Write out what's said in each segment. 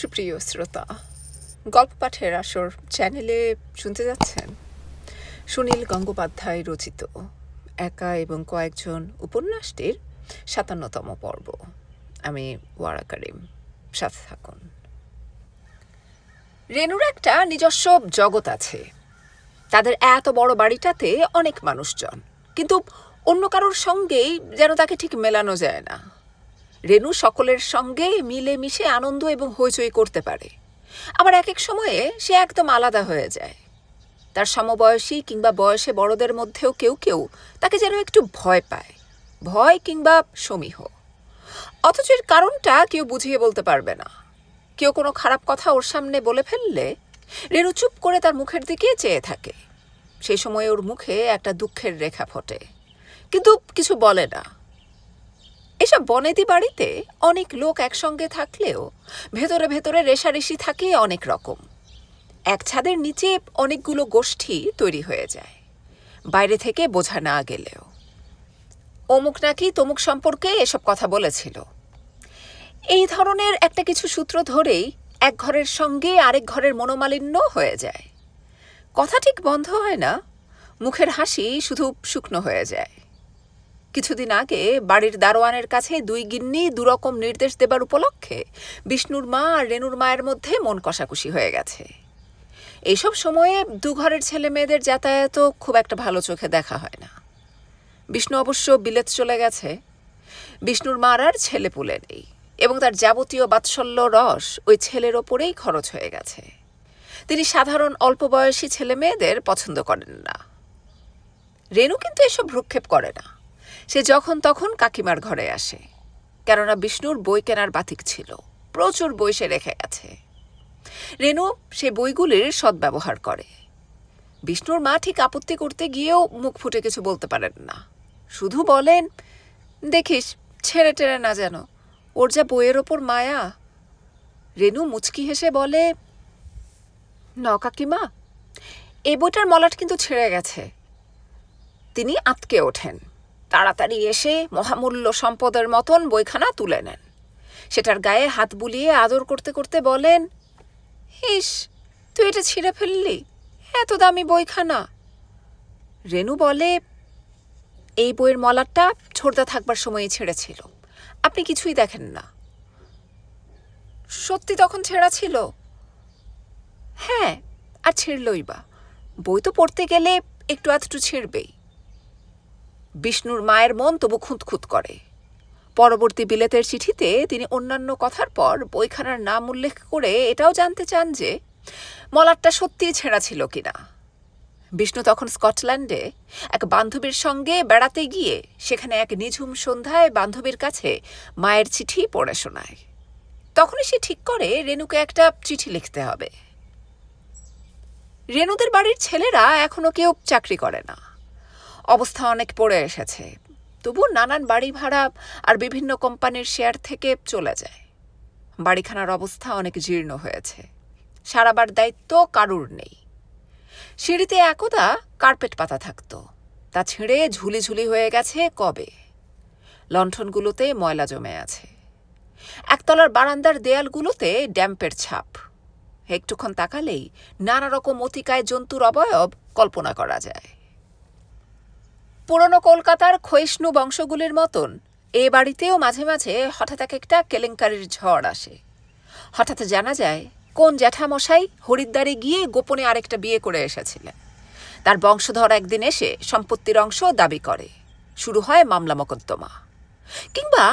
সুপ্রিয় শ্রোতা, গল্প পাঠের আসর চ্যানেলে শুনতে যাচ্ছেন সুনীল গঙ্গোপাধ্যায় রচিত একা এবং কয়েকজন উপন্যাসটির ৫৭তম পর্ব। আমি ওয়ারা করিম, সাথে থাকুন। রেনুর একটা নিজস্ব জগৎ আছে। তাদের এত বড় বাড়িটাতে অনেক মানুষজন, কিন্তু অন্য কারোর সঙ্গেই যেন তাকে ঠিক মেলানো যায় না। রেনু সকলের সঙ্গে মিলে মিশে আনন্দ এবং হইচই করতে পারে, আবার এক এক সময়ে সে একদম আলাদা হয়ে যায়। তার সমবয়সী কিংবা বয়সে বড়দের মধ্যেও কেউ কেউ তাকে যেন একটু ভয় পায়, ভয় কিংবা সমীহ। অথচ এর কারণটা কেউ বুঝিয়ে বলতে পারবে না। কেউ কোনো খারাপ কথা ওর সামনে বলে ফেললে রেনু চুপ করে তার মুখের দিকে চেয়ে থাকে। সেই সময় ওর মুখে একটা দুঃখের রেখা ফোটে, কিন্তু কিছু বলে না। এসব বনেদি বাড়িতে অনেক লোক একসঙ্গে থাকলেও ভেতরে ভেতরে রেষারেষি থাকে অনেক রকম। এক ছাদের নিচে অনেকগুলো গোষ্ঠী তৈরি হয়ে যায়, বাইরে থেকে বোঝা না গেলেও। অমুক নাকি তমুক সম্পর্কে এসব কথা বলেছিল, এই ধরনের একটা কিছু সূত্র ধরেই এক ঘরের সঙ্গে আরেক ঘরের মনোমালিন্য হয়ে যায়। কথা ঠিক বন্ধ হয় না, মুখের হাসি শুধু শুকনো হয়ে যায়। কিছুদিন আগে বাড়ির দারোয়ানের কাছে দুই গিন্নি দুরকম নির্দেশ দেবার উপলক্ষে বিষ্ণুর মা আর রেনুর মায়ের মধ্যে মন কষাকষি হয়ে গেছে। এইসব সময়ে দু ঘরের ছেলে মেয়েদের যাতায়াতও খুব একটা ভালো চোখে দেখা হয় না। বিষ্ণু অবশ্য বিলেত চলে গেছে। বিষ্ণুর মার আর ছেলে পুলে নেই, এবং তার যাবতীয় বাৎসল্য রস ওই ছেলের ওপরেই খরচ হয়ে গেছে। তিনি সাধারণ অল্প বয়সী ছেলে মেয়েদের পছন্দ করেন না। রেনু কিন্তু এসব ভ্রুক্ষেপ করে না। সে যখন তখন কাকিমার ঘরে আসে, কেননা বিষ্ণুর বই কেনার বাতিক ছিল, প্রচুর বই সে রেখে গেছে। রেনু সে বইগুলির সদ্ব্যবহার করে। বিষ্ণুর মা ঠিক আপত্তি করতে গিয়েও মুখ ফুটে কিছু বলতে পারেন না, শুধু বলেন, দেখিস ছেড়ে টেড়ে না যেন, ওর যা বইয়ের ওপর মায়া। রেনু মুচকি হেসে বলে, ন কাকিমা, এই বইটার মলাট কিন্তু ছেড়ে গেছে। তিনি আঁতকে ওঠেন, তাড়াতাড়ি এসে মহামূল্য সম্পদের মতন বইখানা তুলে নেন। সেটার গায়ে হাত বুলিয়ে আদর করতে করতে বলেন, ইস, তুই এটা ছিঁড়ে ফেললি, এত দামি বইখানা। রেনু বলে, এই বইয়ের মলাটটা ছোটদা থাকবার সময়ই ছেড়েছিল, আপনি কিছুই দেখেন না। সত্যি তখন ছেঁড়া ছিল? হ্যাঁ, আর ছিঁড়লই বা, বই তো পড়তে গেলে একটু আধটু ছিঁড়বেই। বিষ্ণুর মায়ের মন তবু খুঁতখুত করে। পরবর্তী বিলেতের চিঠিতে তিনি অন্যান্য কথার পর বইখানার নাম উল্লেখ করে এটাও জানতে চান যে মলাটটা সত্যিই ছেঁড়া ছিল কিনা। বিষ্ণু তখন স্কটল্যান্ডে এক বান্ধবীর সঙ্গে বেড়াতে গিয়ে সেখানে এক নিঝুম সন্ধ্যায় বান্ধবীর কাছে মায়ের চিঠি পড়ে শোনায়। তখনই সে ঠিক করে রেনুকে একটা চিঠি লিখতে হবে। রেনুদের বাড়ির ছেলেরা এখনো কেউ চাকরি করে না, অবস্থা অনেক পড়ে এসেছে। তবু নানান বাড়ি ভাড়া আর বিভিন্ন কোম্পানির শেয়ার থেকে চলে যায়। বাড়িখানার অবস্থা অনেক জীর্ণ হয়েছে, সারাবার দায়িত্ব কারুর নেই। সিঁড়িতে একদা কার্পেট পাতা থাকত, তা ছিঁড়ে ঝুলি ঝুলি হয়ে গেছে কবে। লণ্ঠনগুলোতে ময়লা জমে আছে। একতলার বারান্দার দেয়ালগুলোতে ড্যাম্পের ছাপ। একটুক্ষণ তাকালেই নানা রকম অতিকায় জন্তুর অবয়ব কল্পনা করা যায়। পুরনো কলকাতার ক্ষয়িষ্ণু বংশগুলির মতন এ বাড়িতেও মাঝে মাঝে হঠাৎ এক একটা কেলেঙ্কারির ঝড় আসে। হঠাৎ জানা যায় কোন জ্যাঠামশাই হরিদ্বারে গিয়ে গোপনে আরেকটা বিয়ে করে এসেছিলেন। তার বংশধর একদিন এসে সম্পত্তির অংশ দাবি করে, শুরু হয় মামলা মোকদ্দমা। কিংবা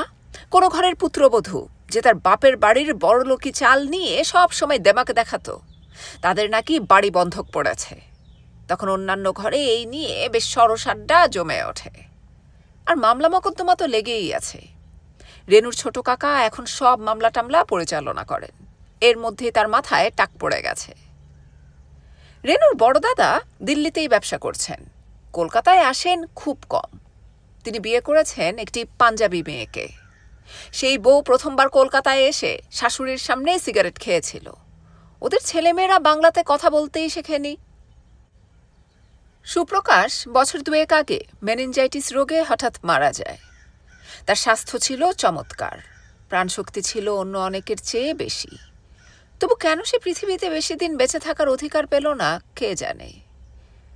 কোনো ঘরের পুত্রবধূ যে তার বাপের বাড়ির বড়লোকি চাল নিয়ে সব সময় দেমাকে দেখাতো, তাদের নাকি বাড়ি বন্ধক পড়েছে। তখন অন্যান্য ঘরে এই নিয়ে বেশ সরসাড্ডা জমে ওঠে। আর মামলা মোকদ্দমা তো লেগেই আছে। রেনুর ছোট কাকা এখন সব মামলা টামলা পরিচালনা করেন, এর মধ্যে তার মাথায় টাক পড়ে গেছে। রেনুর বড় দাদা দিল্লিতেই ব্যবসা করছেন, কলকাতায় আসেন খুব কম। তিনি বিয়ে করেছেন একটি পাঞ্জাবি মেয়েকে। সেই বউ প্রথমবার কলকাতায় এসে শাশুড়ির সামনে সিগারেট খেয়েছিল। ওদের ছেলেমেয়েরা বাংলাতে কথা বলতেই শেখেনি। সুপ্রকাশ বছর দুয়েক আগে মেনিনজাইটিস রোগে হঠাৎ মারা যায়। তার স্বাস্থ্য ছিল চমৎকার, প্রাণশক্তি ছিল অন্য অনেকের চেয়ে বেশি। তবু কেন সে পৃথিবীতে বেশি দিন বেঁচে থাকার অধিকার পেল না কে জানে।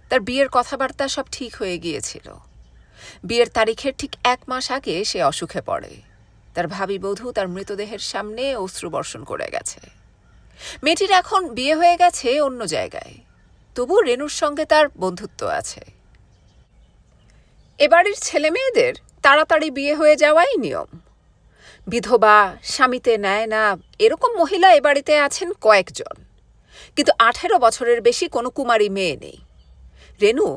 তার বিয়ের কথাবার্তা সব ঠিক হয়ে গিয়েছিল। বিয়ের তারিখের ঠিক 1 মাস আগে সে অসুখে পড়ে। তার ভাবী বধূ তার মৃতদেহের সামনে অশ্রুবর্ষণ করে গেছে। মেয়েটির এখন বিয়ে হয়ে গেছে অন্য জায়গায়, তবু রেনুর সঙ্গে তার বন্ধুত্ব আছে। এ বাড়ির ছেলে মেয়েদের তাড়াতাড়ি বিয়ে হয়ে যাওয়াই নিয়ম। বিধবা, স্বামীতে নেয় না এরকম মহিলা এ বাড়িতে আছেন কয়েকজন, কিন্তু 18 বছরের বেশি কোনো কুমারী মেয়ে নেই। রেনু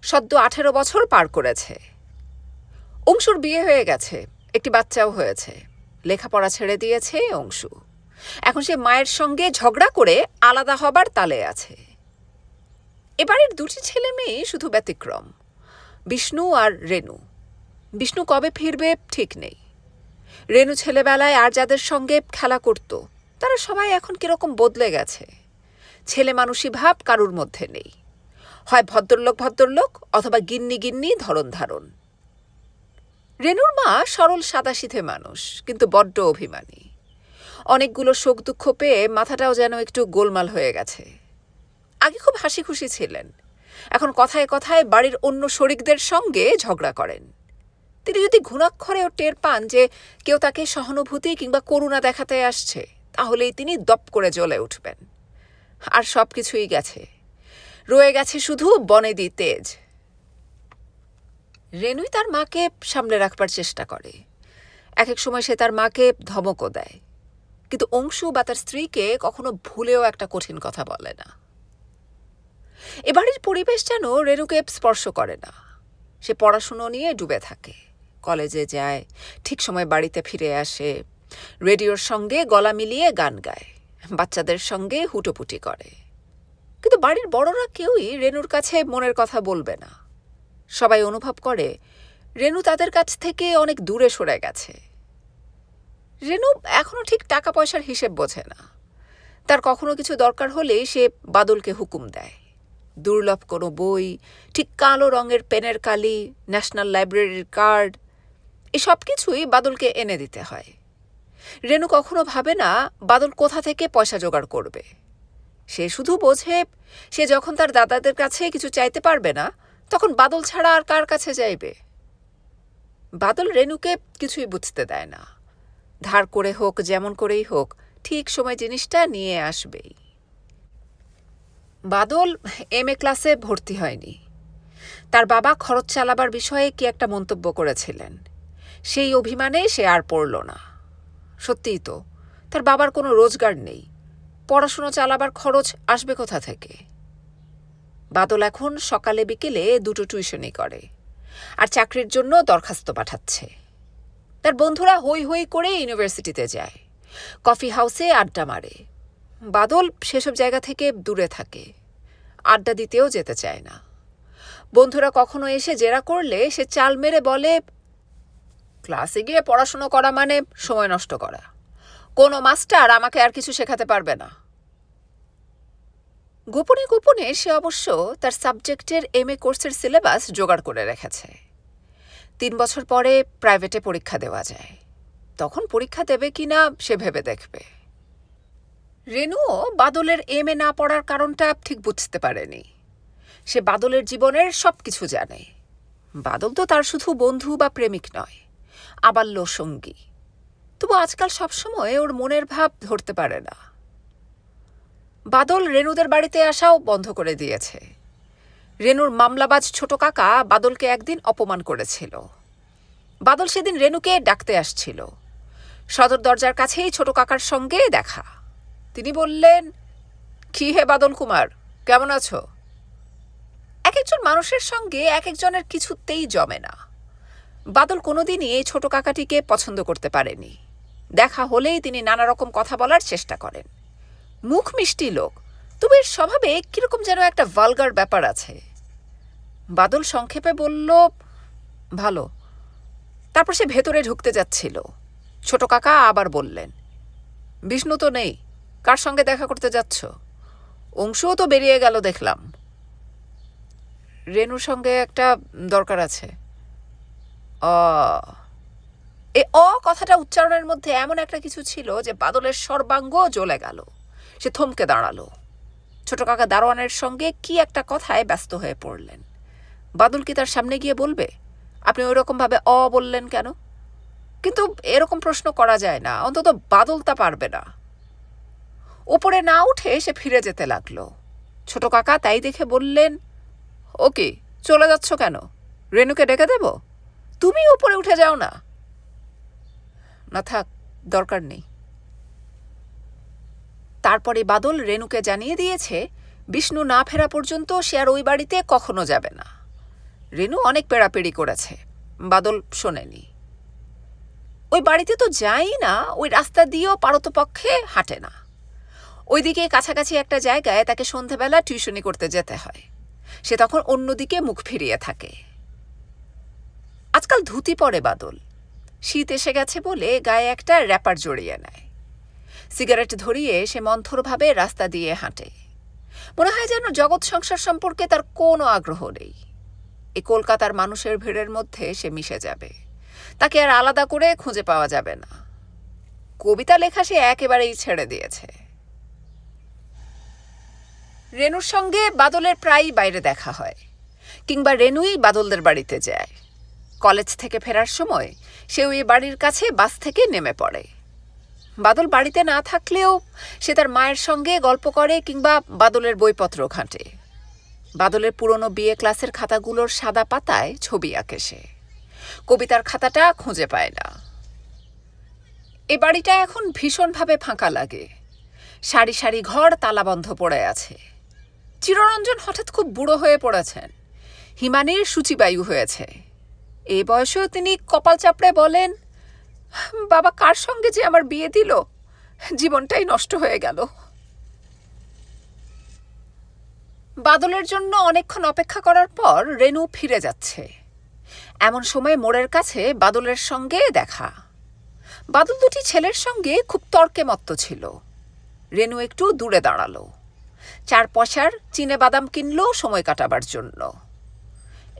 সদ্য 18 বছর পার করেছে। অংশুর বিয়ে হয়ে গেছে, একটি বাচ্চাও হয়েছে। লেখাপড়া ছেড়ে দিয়েছে অংশু। এখন সে মায়ের সঙ্গে ঝগড়া করে আলাদা হবার তালে আছে। এবারের 2টি ছেলে মেয়ে শুধু ব্যতিক্রম, বিষ্ণু আর রেনু। বিষ্ণু কবে ফিরবে ঠিক নেই। রেনু ছেলেবেলায় আর যাদের সঙ্গে খেলা করত তারা সবাই এখন কিরকম বদলে গেছে। ছেলে মানুষী ভাব কারুর মধ্যে নেই। হয় ভদ্রলোক ভদ্রলোক অথবা গিন্নি গিন্নি ধরন ধারণ। রেনুর মা সরল সাদাসিধে মানুষ, কিন্তু বড্ড অভিমানী। অনেকগুলো শোক দুঃখ পেয়ে মাথাটাও যেন একটু গোলমাল হয়ে গেছে। আগে খুব হাসি খুশি ছিলেন, এখন কথায় কথায় বাড়ির অন্য শরিকদের সঙ্গে ঝগড়া করেন। তিনি যদি ঘুণাক্ষরেও টের পান যে কেউ তাকে সহানুভূতি কিংবা করুণা দেখাতে আসছে, তাহলেই তিনি দপ করে জ্বলে উঠবেন। আর সব কিছুই গেছে, রয়ে গেছে শুধু বনেদি তেজ। রেনুই তার মাকে সামলে রাখবার চেষ্টা করে। এক এক সময় সে তার মাকে ধমকও দেয়, কিন্তু অংশু বা তার স্ত্রীকে কখনো ভুলেও একটা কঠিন কথা বলে না। এবাড়ির পরিবেশ যেন রেনুকে স্পর্শ করে না। সে পড়াশুনো নিয়ে ডুবে থাকে, কলেজে যায়, ঠিক সময় বাড়িতে ফিরে আসে, রেডিওর সঙ্গে গলা মিলিয়ে গান গায়, বাচ্চাদের সঙ্গে হুটোপুটি করে। কিন্তু বাড়ির বড়রা কেউই রেনুর কাছে মনের কথা বলবে না। সবাই অনুভব করে রেনু তাদের কাছ থেকে অনেক দূরে সরে গেছে। রেনু এখনো ঠিক টাকা পয়সার হিসেব বোঝে না। তার কখনো কিছু দরকার হলেই সে বাদলকে হুকুম দেয়। দুর্লভ কোনো বই, ঠিক কালো রঙের পেনের কালি, ন্যাশনাল লাইব্রেরির কার্ড, এসব কিছুই বাদলকে এনে দিতে হয়। রেনু কখনো ভাবে না বাদল কোথা থেকে পয়সা জোগাড় করবে। সে শুধু বোঝে সে যখন তার দাদাদের কাছে কিছু চাইতে পারবে না, তখন বাদল ছাড়া আর কার কাছে যাইবে। বাদল রেনুকে কিছুই বুঝতে দেয় না। ধার করে হোক, যেমন করেই হোক, ঠিক সময় জিনিসটা নিয়ে আসবেই। বাদল MA ক্লাসে ভর্তি হয়নি। তার বাবা খরচ চালাবার বিষয়ে কি একটা মন্তব্য করেছিলেন, সেই অভিমানে সে আর পড়ল না। সত্যিই তো, তার বাবার কোনো রোজগার নেই, পড়াশুনো চালাবার খরচ আসবে কোথা থেকে? বাদল এখন সকালে বিকেলে 2টো টিউশনি করে, আর চাকরির জন্য দরখাস্ত পাঠাচ্ছে। তার বন্ধুরা হই হই করে ইউনিভার্সিটিতে যায়, কফি হাউসে আড্ডা মারে। বাদল সেসব জায়গা থেকে দূরে থাকে, আড্ডা দিতেও যেতে চায় না। বন্ধুরা কখনো এসে জেরা করলে সে চাল মেরে বলে, ক্লাসে গিয়ে পড়াশুনো করা মানে সময় নষ্ট করা, কোনো মাস্টার আমাকে আর কিছু শেখাতে পারবে না। গোপনে গোপনে সে অবশ্য তার সাবজেক্টের MA কোর্সের সিলেবাস জোগাড় করে রেখেছে। 3 বছর পরে প্রাইভেটে পরীক্ষা দেওয়া যায়, তখন পরীক্ষা দেবে কিনা সে ভেবে দেখবে। রেনুও বাদলের MA না পড়ার কারণটা ঠিক বুঝতে পারেনি। সে বাদলের জীবনের সব কিছু জানে। বাদল তো তার শুধু বন্ধু বা প্রেমিক নয়, আবাল্য সঙ্গী। তবু আজকাল সবসময় ওর মনের ভাব ধরতে পারে না। বাদল রেনুদের বাড়িতে আসাও বন্ধ করে দিয়েছে। রেনুর মামলাবাজ ছোট কাকা বাদলকে একদিন অপমান করেছিল। বাদল সেদিন রেনুকে ডাকতে আসছিল। সদর দরজার কাছেই ছোট কাকার সঙ্গে দেখা। তিনি বললেন, কি হে বাদল কুমার, কেমন আছো? এক একজন মানুষের সঙ্গে এক একজনের কিছুতেই জমে না। বাদল কোনোদিনই এই ছোট কাকাটিকে পছন্দ করতে পারেনি। দেখা হলেই তিনি নানা রকম কথা বলার চেষ্টা করেন। মুখ মিষ্টি লোক, তবে এর স্বভাবে কিরকম যেন একটা ভালগার ব্যাপার আছে। বাদল সংক্ষেপে বলল, ভালো। তারপর সে ভেতরে ঢুকতে যাচ্ছিল। ছোট কাকা আবার বললেন, বিষ্ণু তো নেই, কার সঙ্গে দেখা করতে যাচ্ছ? অংশুও তো বেরিয়ে গেল দেখলাম। রেনুর সঙ্গে একটা দরকার আছে। এ কথাটা উচ্চারণের মধ্যে এমন একটা কিছু ছিল যে বাদলের সর্বাঙ্গ জ্বলে গেল। সে থমকে দাঁড়ালো। ছোট কাকা দারোয়ানের সঙ্গে কি একটা কথায় ব্যস্ত হয়ে পড়লেন। বাদল কি তার সামনে গিয়ে বলবে, আপনি ওই রকমভাবে বললেন কেন? কিন্তু এরকম প্রশ্ন করা যায় না, অন্তত বাদল তা পারবে না। ওপরে না উঠে সে ফিরে যেতে লাগলো। ছোট কাকা তাই দেখে বললেন, ওকে, চলে যাচ্ছ কেন? রেনুকে ডেকে দেব? তুমি উপরে উঠে যাও না। না থাক, দরকার নেই। তারপরে বাদল রেনুকে জানিয়ে দিয়েছে বিষ্ণু না ফেরা পর্যন্ত সে আর ওই বাড়িতে কখনো যাবে না। রেনু অনেক পেড়াপেড়ি করেছে, বাদল শোনেনি। ওই বাড়িতে তো যাই না, ওই রাস্তা দিয়েও পারতপক্ষে হাঁটে না। ওইদিকে কাছাকাছি একটা জায়গায় তাকে সন্ধেবেলা টিউশনি করতে যেতে হয়। সে তখন অন্যদিকে মুখ ফিরিয়ে থাকে। আজকাল ধুতি পরে বাদল। শীত এসে গেছে বলে গায়ে একটা র্যাপার জড়িয়ে নেয়। সিগারেট ধরিয়ে সে মন্থরভাবে রাস্তা দিয়ে হাঁটে। মনে হয় যেন জগৎ সংসার সম্পর্কে তার কোনো আগ্রহ নেই। এই কলকাতার মানুষের ভিড়ের মধ্যে সে মিশে যাবে, তাকে আর আলাদা করে খুঁজে পাওয়া যাবে না। কবিতা লেখা সে একেবারেই ছেড়ে দিয়েছে। রেনুর সঙ্গে বাদলের প্রায়ই বাইরে দেখা হয়, কিংবা রেনুই বাদলদের বাড়িতে যায়। কলেজ থেকে ফেরার সময় সে ওই বাড়ির কাছে বাস থেকে নেমে পড়ে। বাদল বাড়িতে না থাকলেও সে তার মায়ের সঙ্গে গল্প করে কিংবা বাদলের বইপত্র ঘাঁটে। বাদলের পুরনো বিএ ক্লাসের খাতাগুলোর সাদা পাতায় ছবি আঁকে সে। কবিতার খাতাটা খুঁজে পায় না। এ বাড়িটা এখন ভীষণভাবে ফাঁকা লাগে। সারি সারি ঘর তালাবন্ধ পড়ে আছে। চিররঞ্জন হঠাৎ খুব বুড়ো হয়ে পড়েছেন। হিমানির সূচিবায়ু হয়েছে। এ বয়সেও তিনি কপাল চাপড়ে বলেন, বাবা কার সঙ্গে যে আমার বিয়ে দিল, জীবনটাই নষ্ট হয়ে গেল। বাদলের জন্য অনেকক্ষণ অপেক্ষা করার পর রেনু ফিরে যাচ্ছে। এমন সময় মোড়ের কাছে বাদলের সঙ্গে দেখা। বাদল দুটি ছেলের সঙ্গে খুব তর্কে মত্ত ছিল। রেনু একটু দূরে দাঁড়ালো। 4 পয়সার চিনে বাদাম কিনল সময় কাটাবার জন্য।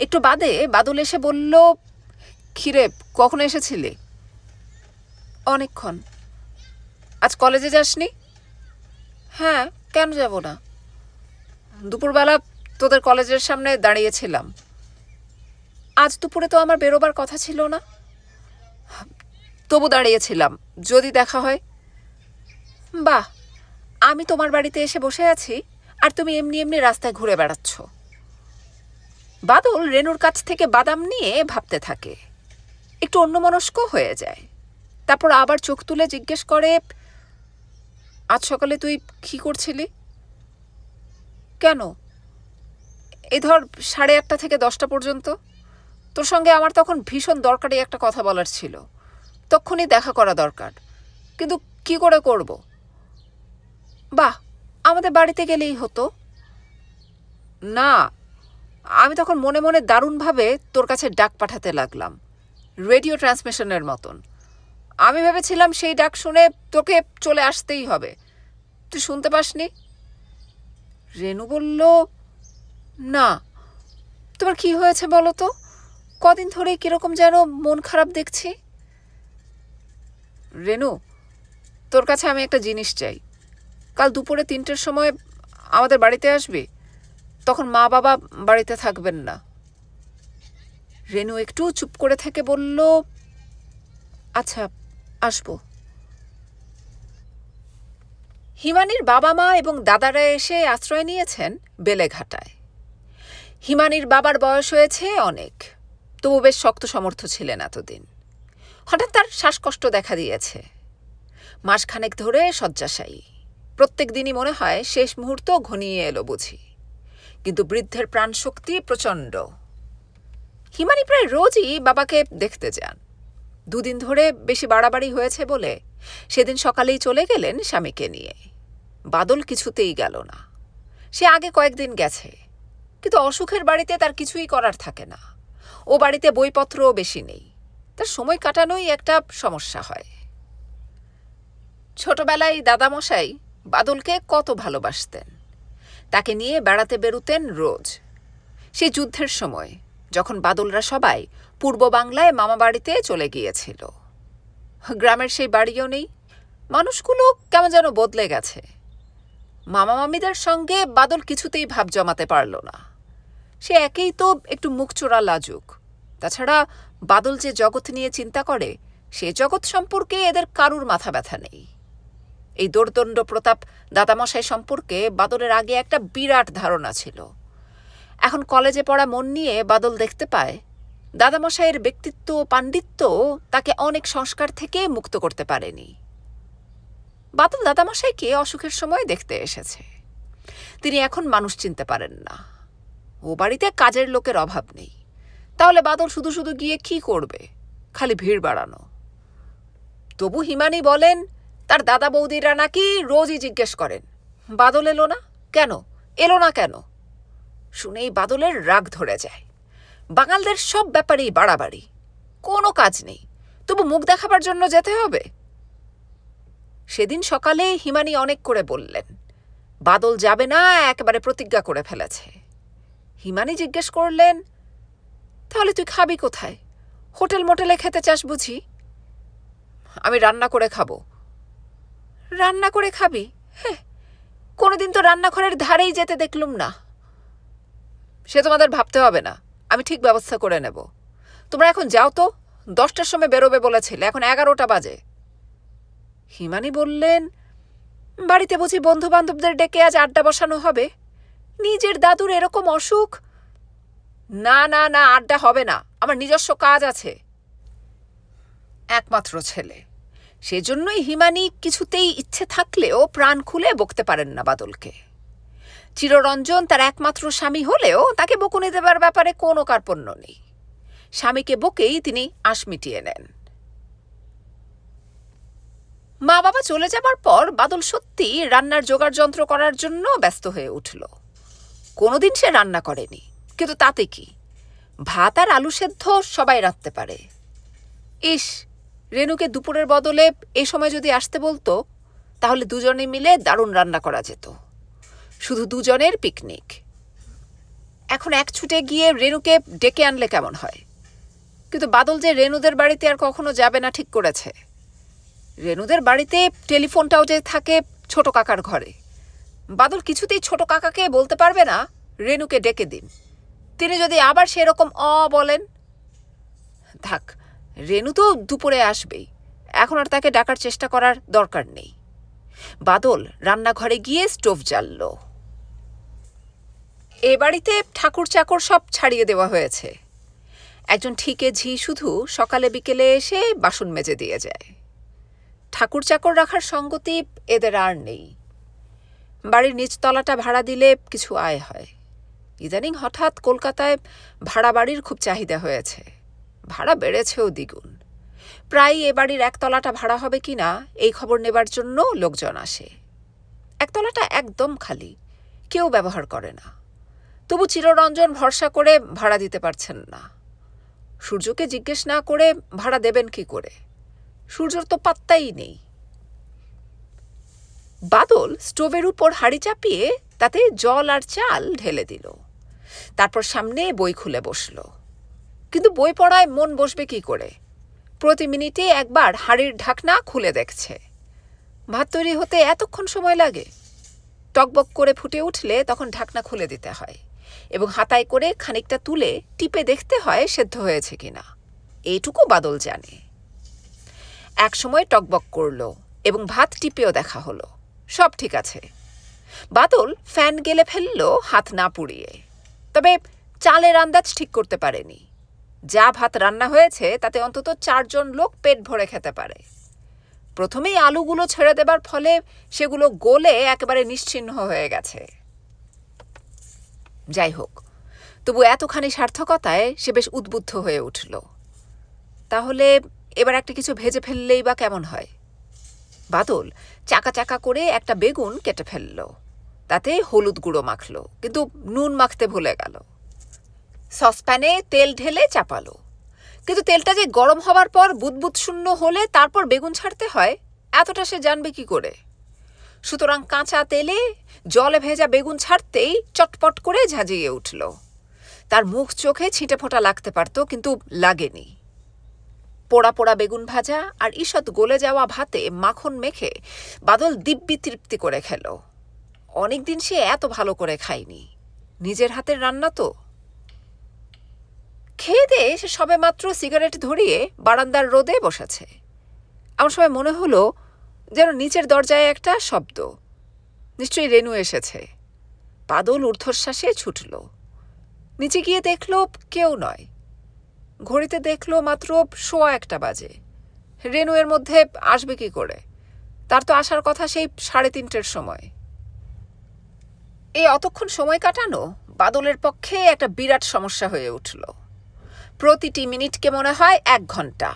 একটু বাদে বাদল এসে বলল, খিরে, কখন এসেছিলি? অনেকক্ষণ। আজ কলেজে যাসনি? হ্যাঁ, কেন যাব না? দুপুরবেলা তোদের কলেজের সামনে দাঁড়িয়েছিলাম। আজ দুপুরে তো আমার বেরোবার কথা ছিল না। তবু দাঁড়িয়েছিলাম, যদি দেখা হয়। বাহ, আমি তোমার বাড়িতে এসে বসে আছি আর তুমি এমনি এমনি রাস্তায় ঘুরে বেড়াচ্ছ। বাদল রেনুর কাছ থেকে বাদাম নিয়ে ভাবতে থাকে, একটু অন্যমনস্ক হয়ে যায়। তারপর আবার চোখ তুলে জিজ্ঞেস করে, আজ সকালে তুই কি করছিলি? কেন? এই ধর 8:30 থেকে 10টা পর্যন্ত। তোর সঙ্গে আমার তখন ভীষণ দরকারি একটা কথা বলার ছিল, তখনই দেখা করা দরকার, কিন্তু কি করে করব? বাহ, আমাদের বাড়িতে গেলেই হতো। না, আমি তখন মনে মনে দারুণভাবে তোর কাছে ডাক পাঠাতে লাগলাম, রেডিও ট্রান্সমিশনের মতন। আমি ভেবেছিলাম সেই ডাক শুনে তোকে চলে আসতেই হবে। তুই শুনতে পাসনি? রেনু বলল, না। তোমার কি হয়েছে বলো তো? কদিন ধরে কিরকম যেন মন খারাপ দেখছি। রেনু, তোর কাছে আমি একটা জিনিস চাই। কাল দুপুরে 3টের সময় আমাদের বাড়িতে আসবি। তখন মা বাবা বাড়িতে থাকবেন না। রেনু একটু চুপ করে থেকে বলল, আচ্ছা, আসবো। হিমানির বাবা মা এবং দাদারা এসে আশ্রয় নিয়েছেন বেলেঘাটায়। হিমানির বাবার বয়স হয়েছে অনেক, তবু বেশ শক্ত সমর্থ ছিলেন এতদিন। হঠাৎ তার শ্বাসকষ্ট দেখা দিয়েছে। মাসখানেক ধরে শয্যাশায়ী। প্রত্যেক দিনই মনে হয় শেষ মুহূর্ত ঘনিয়ে এলো বুঝি। কিন্তু বৃদ্ধের প্রাণশক্তি প্রচণ্ড। হিমানি প্রায় রোজই বাবাকে দেখতে যান। 2 দিন ধরে বেশি বাড়াবাড়ি হয়েছে বলে সেদিন সকালেই চলে গেলেন স্বামীকে নিয়ে। বাদল কিছুতেই গেল না। সে আগে কয়েকদিন গেছে, কিন্তু অসুখের বাড়িতে তার কিছুই করার থাকে না। ও বাড়িতে বইপত্রও বেশি নেই। তার সময় কাটানোই একটা সমস্যা হয়। ছোটবেলায় দাদামশাই বাদলকে কত ভালোবাসতেন। তাকে নিয়ে বেড়াতে বেরুতেন রোজ। সেই যুদ্ধের সময়, যখন বাদলরা সবাই পূর্ব বাংলায় মামা বাড়িতে চলে গিয়েছিল। গ্রামের সেই বাড়িও নেই। মানুষগুলো কেমন যেন বদলে গেছে। মামা মামিদের সঙ্গে বাদল কিছুতেই ভাব জমাতে পারল না। সে একেই তো একটু মুখচোরা লাজুক। তাছাড়া বাদল যে জগৎ নিয়ে চিন্তা করে সে জগৎ সম্পর্কে এদের কারুর মাথা ব্যথা নেই। এই দোর্দণ্ড প্রতাপ দাদামশাই সম্পর্কে বাদলের আগে একটা বিরাট ধারণা ছিল। এখন কলেজে পড়া মন নিয়ে বাদল দেখতে পায় দাদামশাইয়ের ব্যক্তিত্ব ও পাণ্ডিত্য তাকে অনেক সংস্কার থেকে মুক্ত করতে পারেনি। বাদল দাদামশাইকে অসুখের সময় দেখতে এসেছে। তিনি এখন মানুষ চিনতে পারেন না। ও বাড়িতে কাজের লোকের অভাব নেই, তাহলে বাদল শুধু শুধু গিয়ে কি করবে? খালি ভিড় বাড়ানো। তবু হিমানি বলেন তার দাদা বৌদিরা নাকি রোজই জিজ্ঞেস করেন, বাদল এলো না কেন, এলো না কেন? শুনেই বাদলের রাগ ধরে যায়। বাঙালদের সব ব্যাপারেই বাড়াবাড়ি, কোনো কাজ নেই, তবু মুখ দেখাবার জন্য যেতে হবে। সেদিন সকালে হিমানি অনেক করে বললেন বাদল যাবে না, একেবারে প্রতিজ্ঞা করে ফেলেছে। হিমানি জিজ্ঞেস করলেন, তাহলে তুই খাবি কোথায়? হোটেল মোটেলে খেতে চাস বুঝি? আমি রান্না করে খাবো। রান্না করে খাবি? হ্যাঁ, কোনোদিন তো রান্নাঘরের ধারেই যেতে দেখলুম না। সে তোমাদের ভাবতে হবে না, আমি ঠিক ব্যবস্থা করে নেব। তোমরা এখন যাও তো, 10টার সময় বেরোবে বলেছিলে, এখন 11টা বাজে। হিমানি বললেন, বাড়িতে বুঝি বন্ধু বান্ধবদের ডেকে আজ আড্ডা বসানো হবে? নিজের দাদুর এরকম অসুখ। না না না, আড্ডা হবে না, আমার নিজস্ব কাজ আছে। একমাত্র ছেলে, সেজন্যই হিমানি কিছুতেই ইচ্ছে থাকলেও প্রাণ খুলে বকতে পারেন না বাদলকে। চিররঞ্জন তার একমাত্র স্বামী হলেও তাকে বকুনি দেবার ব্যাপারে কোনো কার্পণ্য নেই। স্বামীকে বকেই তিনি আশ মিটিয়ে নেন। মা বাবা চলে যাবার পর বাদল সত্যি রান্নার জোগাড় যন্ত্র করার জন্য ব্যস্ত হয়ে উঠল। কোনোদিন সে রান্না করেনি, কিন্তু তাতে কি, ভাত আর আলু সেদ্ধ সবাই রাঁধতে পারে। ইস, রেনুকে দুপুরের বদলে এই সময় যদি আসতে বলতো, তাহলে দুজনে মিলে দারুণ রান্না করা যেত। শুধু দুজনের পিকনিক। এখন এক ছুটে গিয়ে রেনুকে ডেকে আনলে কেমন হয়? কিন্তু বাদল যে রেনুদের বাড়িতে আর কখনো যাবে না ঠিক করেছে। রেনুদের বাড়িতে টেলিফোনটাও যে থাকে ছোট কাকার ঘরে। বাদল কিছুতেই ছোট কাকাকে বলতে পারবে না রেনুকে ডেকে দিন। তিনি যদি আবার সেরকম বলেন। থাক, রেনু তো দুপুরে আসবেই, এখন আর তাকে ডাকার চেষ্টা করার দরকার নেই। বাদল রান্নাঘরে গিয়ে স্টোভ জ্বালল। এ বাড়িতে ঠাকুর চাকর সব ছাড়িয়ে দেওয়া হয়েছে। একজন ঠিকে ঝি শুধু সকালে বিকেলে এসে বাসন মেজে দিয়ে যায়। ঠাকুর চাকর রাখার সঙ্গতি এদের আর নেই। বাড়ির নিচতলাটা ভাড়া দিলে কিছু আয় হয়। ইদানিং হঠাৎ কলকাতায় ভাড়া বাড়ির খুব চাহিদা হয়েছে, ভাড়া বেড়েছেও দ্বিগুণ। প্রায় এ বাড়ির একতলাটা ভাড়া হবে কিনা এই খবর নেবার জন্য লোকজন আসে। একতলাটা একদম খালি, কেউ ব্যবহার করে না। তবু চিররঞ্জন ভরসা করে ভাড়া দিতে পারছেন না। সূর্যকে জিজ্ঞেস না করে ভাড়া দেবেন কি করে? সূর্যর তো পাত্তাই নেই। বাদল স্টোভের উপর হাঁড়ি চাপিয়ে তাতে জল আর চাল ঢেলে দিল। তারপর সামনে বই খুলে বসল। কিন্তু বই পড়ায় মন বসবে কি করে? প্রতি মিনিটে একবার হাঁড়ির ঢাকনা খুলে দেখছে। ভাত তৈরি হতে এতক্ষণ সময় লাগে। টকবক করে ফুটে উঠলে তখন ঢাকনা খুলে দিতে হয় এবং হাতায় করে খানিকটা তুলে টিপে দেখতে হয় সেদ্ধ হয়েছে কিনা। এইটুকু বাদল জানে। এক সময় টকবক করল এবং ভাত টিপেও দেখা হলো, সব ঠিক আছে। বাদল ফ্যান গেলে ফেলল হাত না পুড়িয়ে, তবে চালের আন্দাজ ঠিক করতে পারেনি। যা ভাত রান্না হয়েছে তাতে অন্তত 4 জন লোক পেট ভরে খেতে পারে। প্রথমেই আলুগুলো ছেড়ে দেবার ফলে সেগুলো গলে একেবারে নিশ্চিহ্ন হয়ে গেছে। যাই হোক, তবু এতখানি সার্থকতায় সে বেশ উদ্বুদ্ধ হয়ে উঠল। তাহলে এবার একটা কিছু ভেজে ফেললেই বা কেমন হয়? বাদল চাকা চাকা করে একটা বেগুন কেটে ফেলল, তাতে হলুদ গুঁড়ো মাখল, কিন্তু নুন মাখতে ভুলে গেল। সসপ্যানে তেল ঢেলে চাপালো, কিন্তু তেলটা যে গরম হবার পর বুদবুদ শূন্য হলে তারপর বেগুন ছাড়তে হয়, এতটা সে জানবে কি করে? সুতরাং কাঁচা তেলে জলে ভেজা বেগুন ছাড়তেই চটপট করে ঝাঁঝিয়ে উঠল। তার মুখ চোখে ছিটে ফোঁটা লাগতে পারত, কিন্তু লাগেনি। পোড়া পোড়া বেগুন ভাজা আর ঈষৎ গলে যাওয়া ভাতে মাখন মেখে বাদল দিব্যি তৃপ্তি করে খেল। অনেকদিন সে এত ভালো করে খায়নি, নিজের হাতের রান্না তো। খেয়ে দিয়ে সে সবেমাত্র সিগারেট ধরিয়ে বারান্দার রোদে বসেছে। এমন সময় মনে হলো যেন নিচের দরজায় একটা শব্দ। নিশ্চয়ই রেনু এসেছে। বাদল ঊর্ধ্বশ্বাসে ছুটল। নিচে গিয়ে দেখল কেউ নয়। ঘড়িতে দেখল মাত্র 1:15 বাজে। রেনু এর মধ্যে আসবে কি করে? তার তো আসার কথা সেই 3:30-এর সময়। এই অতক্ষণ সময় কাটানো বাদলের পক্ষে একটা বিরাট সমস্যা হয়ে উঠল। প্রতিটি মিনিটকে মনে হয় 1 ঘন্টা।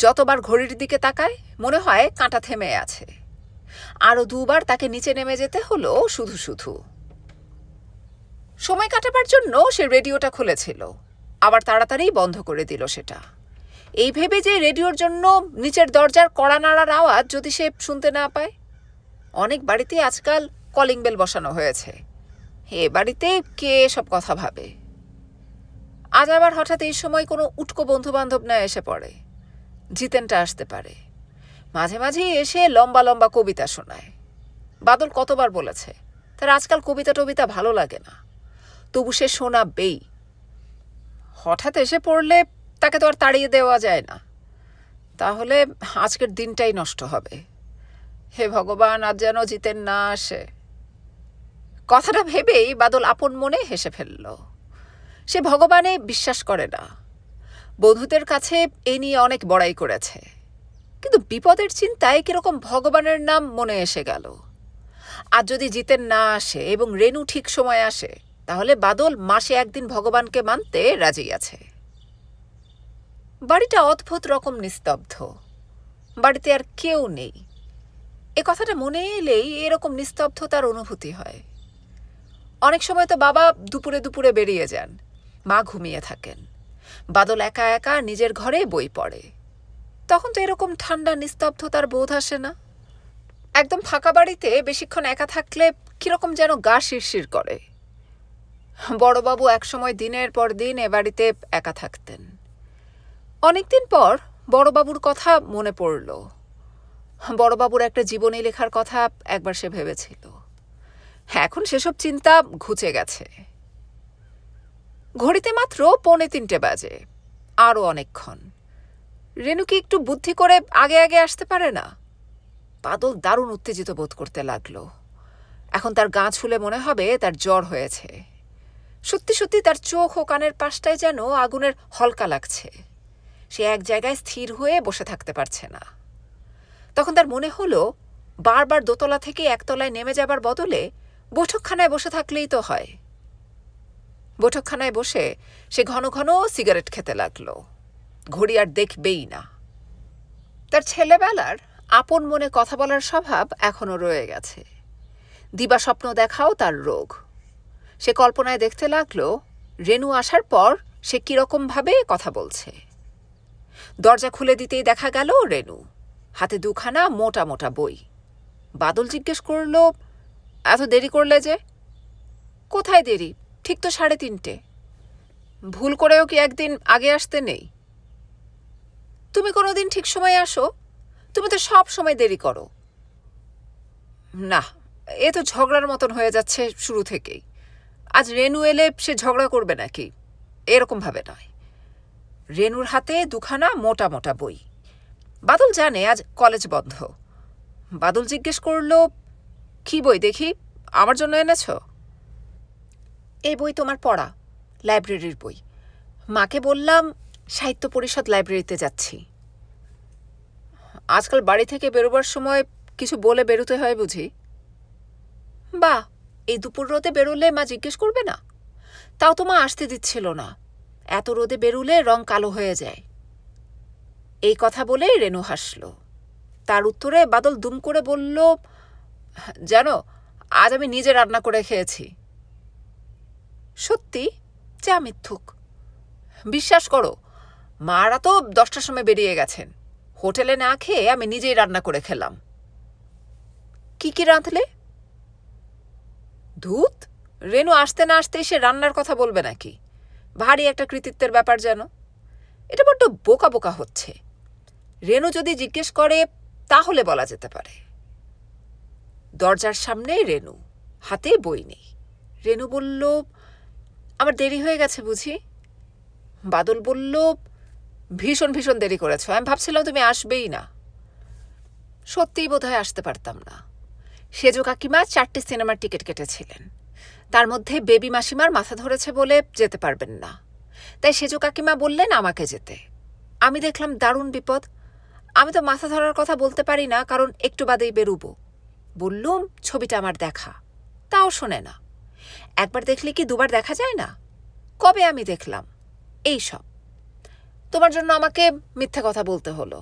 যতবার ঘড়ির দিকে তাকায় মনে হয় কাঁটা থেমে আছে। আরও 2 বার তাকে নিচে নেমে যেতে হলো শুধু শুধু। সময় কাটাবার জন্য সে রেডিওটা খুলেছিল, আবার তাড়াতাড়ি বন্ধ করে দিল সেটা, এই ভেবে যে রেডিওর জন্য নিচের দরজার কড়া নাড়ার আওয়াজ যদি সে শুনতে না পায়। অনেক বাড়িতে আজকাল কলিং বেল বসানো হয়েছে। এ বাড়িতে কে সব কথা ভাবে? আজ আবার হঠাৎ এই সময় কোনো উটকো বন্ধুবান্ধব না এসে পড়ে। জিতেনটা আসতে পারে, মাঝে মাঝে এসে লম্বা লম্বা কবিতা শোনায়। বাদল কতবার বলেছে তার আজকাল কবিতা টবিতা ভালো লাগে না, তবু সে শোনাবেই। হঠাৎ এসে পড়লে তাকে তো আর তাড়িয়ে দেওয়া যায় না, তাহলে আজকের দিনটাই নষ্ট হবে। হে ভগবান, আজ যেন জিতেন না আসে। কথাটা ভেবেই বাদল আপন মনে হেসে ফেলল। সে ভগবানে বিশ্বাস করে না, বন্ধুদের কাছে এ নিয়ে অনেক বড়াই করেছে, কিন্তু বিপদের চিন্তায় কিরকম ভগবানের নাম মনে এসে গেল। আর যদি জিতেন না আসে এবং রেনু ঠিক সময় আসে, তাহলে বাদল মাসে 1 দিন ভগবানকে মানতে রাজি আছে। বাড়িটা অদ্ভুত রকম নিস্তব্ধ। বাড়িতে আর কেউ নেই। এ কথাটা মনে এলেই এরকম নিস্তব্ধতার অনুভূতি হয়। অনেক সময় তো বাবা দুপুরে দুপুরে বেরিয়ে যান, মা ঘুমিয়ে থাকেন। বাদল একা একা নিজের ঘরে বই পড়ে। তখন তো এরকম ঠান্ডা নিস্তব্ধতার বোধ আসে না। একদম ফাঁকা বাড়িতে বেশিক্ষণ একা থাকলে কিরকম যেন গা শিরশির করে। বড়বাবু একসময় দিনের পর দিন এ বাড়িতে একা থাকতেন। অনেকদিন পর বড়বাবুর কথা মনে পড়ল। বড়বাবুর একটা জীবনী লেখার কথা একবার সে ভেবেছিল। এখন সেসব চিন্তা ঘুচে গেছে। ঘড়িতে মাত্র 2:45 বাজে। আরও অনেকক্ষণ। রেনু কি একটু বুদ্ধি করে আগে আগে আসতে পারে না? বাদল দারুণ উত্তেজিত বোধ করতে লাগলো। এখন তার গা ছুলে মনে হবে তার জ্বর হয়েছে। সত্যি সত্যি তার চোখ ও কানের পাশটায় যেন আগুনের হলকা লাগছে। সে এক জায়গায় স্থির হয়ে বসে থাকতে পারছে না। তখন তার মনে হলো বারবার দোতলা থেকে একতলায় নেমে যাবার বদলে বৈঠকখানায় বসে থাকলেই তো হয়। বৈঠকখানায় বসে সে ঘন ঘন সিগারেট খেতে লাগলো। ঘড়ি আর দেখবেই না। তার ছেলেবেলার আপন মনে কথা বলার স্বভাব এখনো রয়ে গেছে। দিবা স্বপ্ন দেখাও তার রোগ। সে কল্পনায় দেখতে লাগলো রেনু আসার পর সে কিরকমভাবে কথা বলছে। দরজা খুলে দিতেই দেখা গেল রেনু, হাতে 2খানা মোটা মোটা বই। বাদল জিজ্ঞেস করল, এত দেরি করলে যে? কোথায় দেরি, ঠিক তো 3:30। ভুল করেও কি একদিন আগে আসতে নেই? তুমি কোনোদিন ঠিক সময় আসো? তুমি তো সব সময় দেরি করো। না, এ তো ঝগড়ার মতন হয়ে যাচ্ছে শুরু থেকেই। আজ রেনু এলে সে ঝগড়া করবে নাকি? এরকমভাবে নয়। রেনুর হাতে 2খানা মোটা মোটা বই। বাদল জানে আজ কলেজ বন্ধ। বাদল জিজ্ঞেস করল, কি বই দেখি, আমার জন্য এনেছ? এই বই তোমার পড়া, লাইব্রেরির বই। মাকে বললাম সাহিত্য পরিষদ লাইব্রেরিতে যাচ্ছি। আজকাল বাড়ি থেকে বেরোবার সময় কিছু বলে বেরোতে হয় বুঝি? বাহ, এই দুপুর রোদে বেরোলে মা জিজ্ঞেস করবে না? তাও তো মা আসতে দিচ্ছিল না। এত রোদে বেরুলে রং কালো হয়ে যায়। এই কথা বলে রেনু হাসল। তার উত্তরে বাদল দুম করে বলল, জানো, আজ আমি নিজে রান্না করে খেয়েছি। সত্যি? যা মিথ্যুক। বিশ্বাস করো, মারা তো 10টার সময় বেরিয়ে গেছেন। হোটেলে না খেয়ে আমি নিজেই রান্না করে খেলাম। কি কি রাঁধলে? ধুত, রেনু আসতে না আসতেই সে রান্নার কথা বলবে নাকি? ভারী একটা কৃতিত্বের ব্যাপার যেন। এটা বড্ড বোকা বোকা হচ্ছে। রেনু যদি জিজ্ঞেস করে তাহলে বলা যেতে পারে। দরজার সামনে রেনু, হাতে বই নেই। রেনু বলল, আমার দেরি হয়ে গেছে বুঝি? বাদল বলল, ভীষণ ভীষণ দেরি করেছ, আমি ভাবছিলাম তুমি আসবেই না। সত্যিই বোধহয় আসতে পারতাম না। সেজ কাকিমা 4টে সিনেমার টিকিট কেটেছিলেন, তার মধ্যে বেবি মাসিমার মাথা ধরেছে বলে যেতে পারবেন না। তাই সেজ কাকিমা বললেন আমাকে যেতে। আমি দেখলাম দারুণ বিপদ। আমি তো মাথা ধরার কথা বলতে পারি না, কারণ একটু বাদেই বেরুবো। বললুম ছবিটা আমার দেখা, তাও শোনে না। একবার দেখলে কি দুবার দেখা যায় না? কবে আমি দেখলাম? এই সব তোমার জন্য আমাকে মিথ্যে কথা বলতে হলো।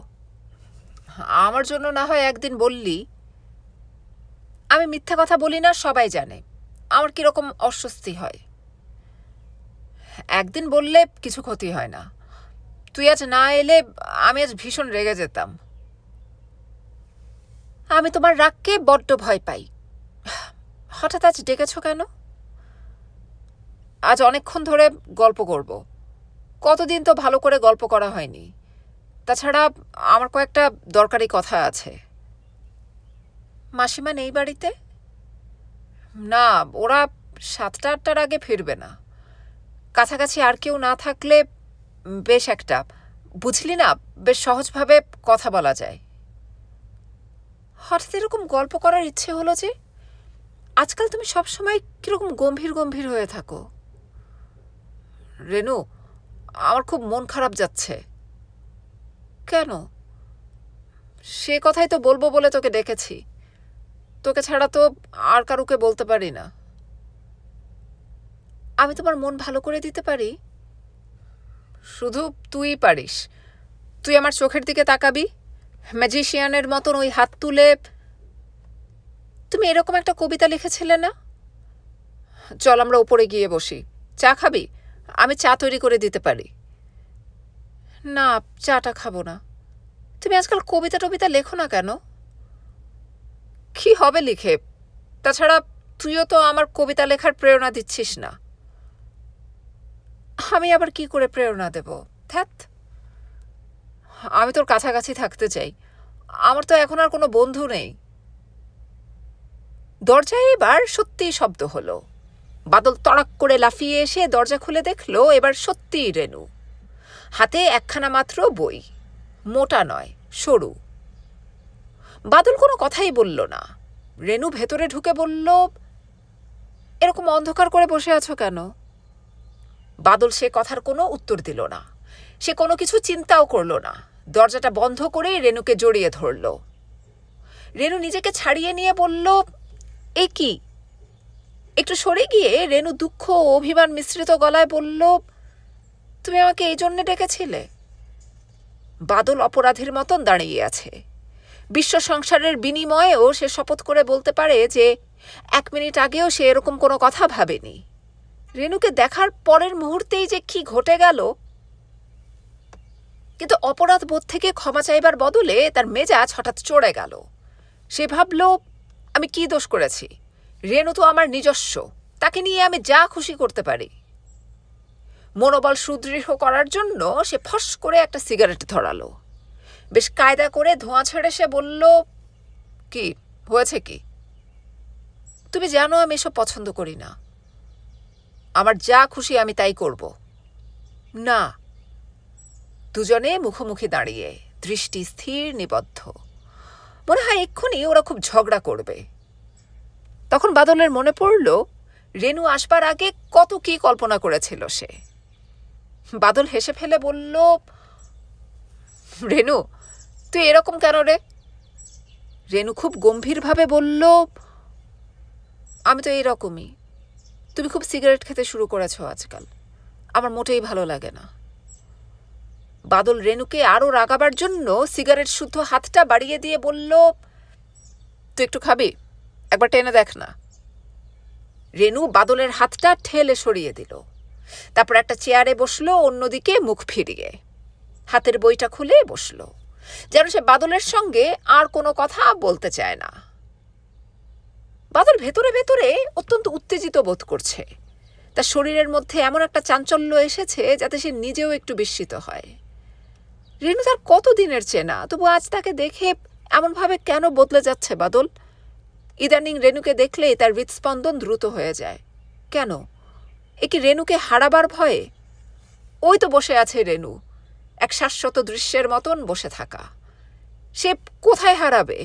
আমার জন্য না হয় একদিন বললি। আমি মিথ্যে কথা বলি না, সবাই জানে আমার কিরকম অস্বস্তি হয়। একদিন বললে কিছু ক্ষতি হয় না। তুই আজ না এলে আমি আজ ভীষণ রেগে যেতাম। আমি তোমার রাগকে বড্ড ভয় পাই। হঠাৎ আজ ডেকেছ কেন? আজ অনেকক্ষণ ধরে গল্প করব। কতদিন তো ভালো করে গল্প করা হয়নি। তাছাড়া আমার কয়েকটা দরকারি কথা আছে। মাসিমা নেই বাড়িতে? না, ওরা 7টা-8টার আগে ফিরবে না। কাছাকাছি আর কেউ না থাকলে বেশ একটা, বুঝলি না, বেশ সহজভাবে কথা বলা যায়। হঠাৎ এরকম গল্প করার ইচ্ছে হলো যে? আজকাল তুমি সবসময় কিরকম গম্ভীর গম্ভীর হয়ে থাকো। রেনু, আমার খুব মন খারাপ যাচ্ছে। কেন? সে কথাই তো বলবো বলে তোকে ডেকেছি। তোকে ছাড়া তো আর কারুকে বলতে পারি না। আমি তোমার মন ভালো করে দিতে পারি? শুধু তুই পারিস। তুই আমার চোখের দিকে তাকাবি, ম্যাজিশিয়ানের মতন ওই হাত তুলে। তুমি এরকম একটা কবিতা লিখেছিলে না? চল আমরা উপরে গিয়ে বসি। চা খাবি? আমি চা তৈরি করে দিতে পারি। না, চাটা খাবো না। তুমি আজকাল কবিতা টবিতা লেখো না কেন? কি হবে লিখে? তাছাড়া তুইও তো আমার কবিতা লেখার প্রেরণা দিচ্ছিস না। আমি আবার কি করে প্রেরণা দেব? ধ্যাত, আমি তোর কাছাকাছি থাকতে চাই। আমার তো এখন আর কোনো বন্ধু নেই। দরজায় এবার সত্যিই শব্দ হলো। বাদল তড়াক করে লাফিয়ে এসে দরজা খুলে দেখল এবার সত্যিই রেনু। হাতে একখানা মাত্র বই, মোটা নয়, সরু। বাদল কোনো কথাই বলল না। রেনু ভেতরে ঢুকে বলল, এরকম অন্ধকার করে বসে আছো কেন? বাদল সে কথার কোনো উত্তর দিল না। সে কোনো কিছু চিন্তাও করল না। দরজাটা বন্ধ করে রেনুকে জড়িয়ে ধরল। রেনু নিজেকে ছাড়িয়ে নিয়ে বলল, এ কি? একটু সরে গিয়ে রেনু দুঃখ ও অভিমান মিশ্রিত গলায় বলল, তুমি আমাকে এই জন্যে ডেকেছিলে? বাদল অপরাধীর মতন দাঁড়িয়ে আছে। বিশ্ব সংসারের বিনিময়েও সে শপথ করে বলতে পারে যে 1 মিনিট আগেও সে এরকম কোনো কথা ভাবেনি। রেনুকে দেখার পরের মুহূর্তেই যে কি ঘটে গেল। কিন্তু অপরাধ বোধ থেকে ক্ষমা চাইবার বদলে তার মেজাজ হঠাৎ চড়ে গেল। সে ভাবল, আমি কি দোষ করেছি? রেনু তো আমার নিজস্ব, তাকে নিয়ে আমি যা খুশি করতে পারি। মনোবল সুদৃঢ় করার জন্য সে ফস করে একটা সিগারেট ধরালো। বেশ কায়দা করে ধোঁয়া ছেড়ে সে বলল, কি হয়েছে কি? তুমি জানো আমি এসব পছন্দ করি না। আমার যা খুশি আমি তাই করব। না। দুজনে মুখোমুখি দাঁড়িয়ে, দৃষ্টি স্থির নিবদ্ধ। মনে হয় এক্ষুনি ওরা খুব ঝগড়া করবে। তখন বাদলের মনে পড়ল রেনু আসবার আগে কত কি কল্পনা করেছিল সে। বাদল হেসে ফেলে বলল, রেনু তুই এরকম কেন রে? রেনু খুব গম্ভীরভাবে বলল, আমি তো এইরকমই। তুমি খুব সিগারেট খেতে শুরু করেছ আজকাল, আমার মোটেই ভালো লাগে না। বাদল রেনুকে আরও রাগাবার জন্য সিগারেট শুদ্ধ হাতটা বাড়িয়ে দিয়ে বলল, তুই একটু খাবি? একবার টেনে দেখ না। রেনু বাদলের হাতটা ঠেলে সরিয়ে দিল। তারপর একটা চেয়ারে বসলো, অন্যদিকে মুখ ফিরিয়ে। হাতের বইটা খুলে বসলো, যেন সে বাদলের সঙ্গে আর কোনো কথা বলতে চায় না। বাদল ভেতরে ভেতরে অত্যন্ত উত্তেজিত বোধ করছে। তার শরীরের মধ্যে এমন একটা চাঞ্চল্য এসেছে যাতে সে নিজেও একটু বিস্মিত হয়। রেনু তার কত দিনের চেনা, তবু আজ তাকে দেখে এমনভাবে কেন বদলে যাচ্ছে বাদল? ইদানিং রেনুকে দেখলেই তার হৃৎস্পন্দন দ্রুত হয়ে যায়। কেন? এ কি রেনুকে হারাবার ভয়ে? ওই তো বসে আছে রেনু, এক শাশ্বত দৃশ্যের মতন বসে থাকা। সে কোথায় হারাবে?